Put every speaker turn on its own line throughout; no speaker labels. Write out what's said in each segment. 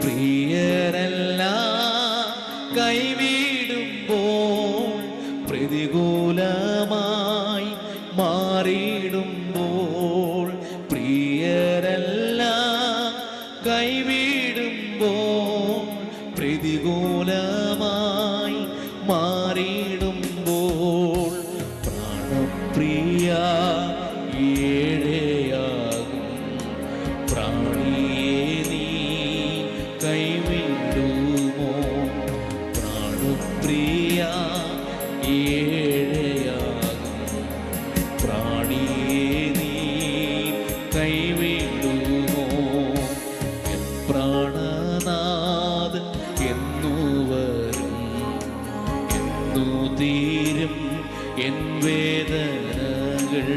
പ്രിയരെല്ലാം കൈവിടുമ്പോൾ പ്രതികൂലമായി മാറിയിടുമ്പോൾ പ്രിയരെല്ലാം കൈവിടുമ്പോൾ പ്രതികൂലമായി മാറിയിടുമ്പോൾ പ്രാണപ്രിയ ഏഴയാകും പ്രാണിയെ നീ കൈവിടുമോ പ്രാണപ്രിയ ഏഴയാകും പ്രാണിയെ നീ കൈവിടുമോ എൻ പ്രാണനാഥൻ എന്നു വരും എന്നു തീരും എൻ വേദനകൾ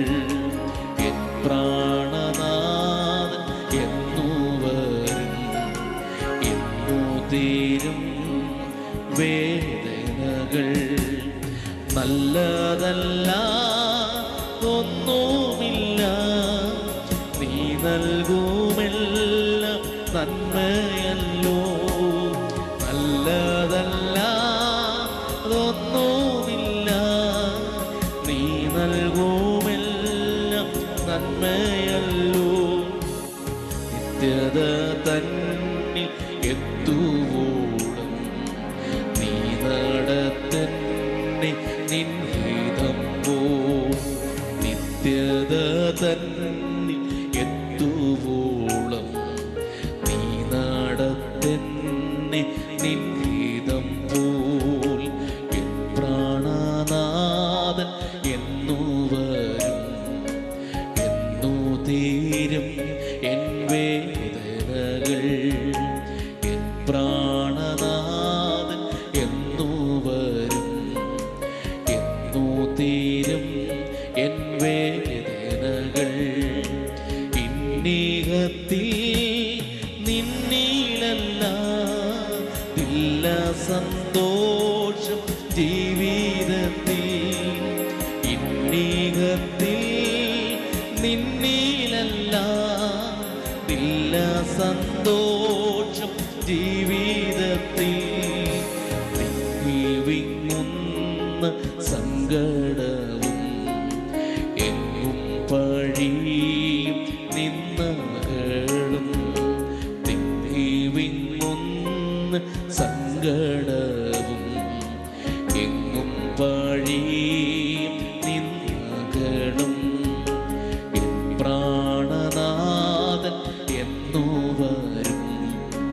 എൻ പ്രാണനാഥൻ എന്നു വരും എന്നു തീരും വേദനകൾ നല്ലതല്ല ഒന്നുമില്ല നീ നൽകുമെല്ലാം നന്മയല്ലോ നല്ലതല്ല അതൊന്നുമില്ല നീ നൽകുമെല്ലാം നന്മയല്ലോ നിത്യത തന്നിൽ എത്തുവോളം നീ നടത്തന്നെ നിൻഹിതം പോ നിത്യത തന്നിൽ എത്തുവോളം നീ നടത്തന്നെ നിൻഹിതം പോൽ എൻ പ്രാണനാഥൻ എന്നു വരും എന്നു തീരും എൻ വേദനകൾ എൻ പ്രാണനാഥൻ എന്നു വരും എന്നു തീരും എൻ വേദനകൾ ഇന്നീഹത്തിൽ നിന്നിലല്ല ഇല്ല സന്തോഷം ജീവിതത്തിൽ ഇന്നീഹത്തിൽ നിന്നിലല്ല ഇല്ല സന്തോഷം ജീവിതത്തിൽ വിങ്ങുന്ന സങ്കടവും എങ്ങും പഴിയും നിന്നകളും വിങ്ങുന്ന സങ്കടവും എങ്ങും പഴി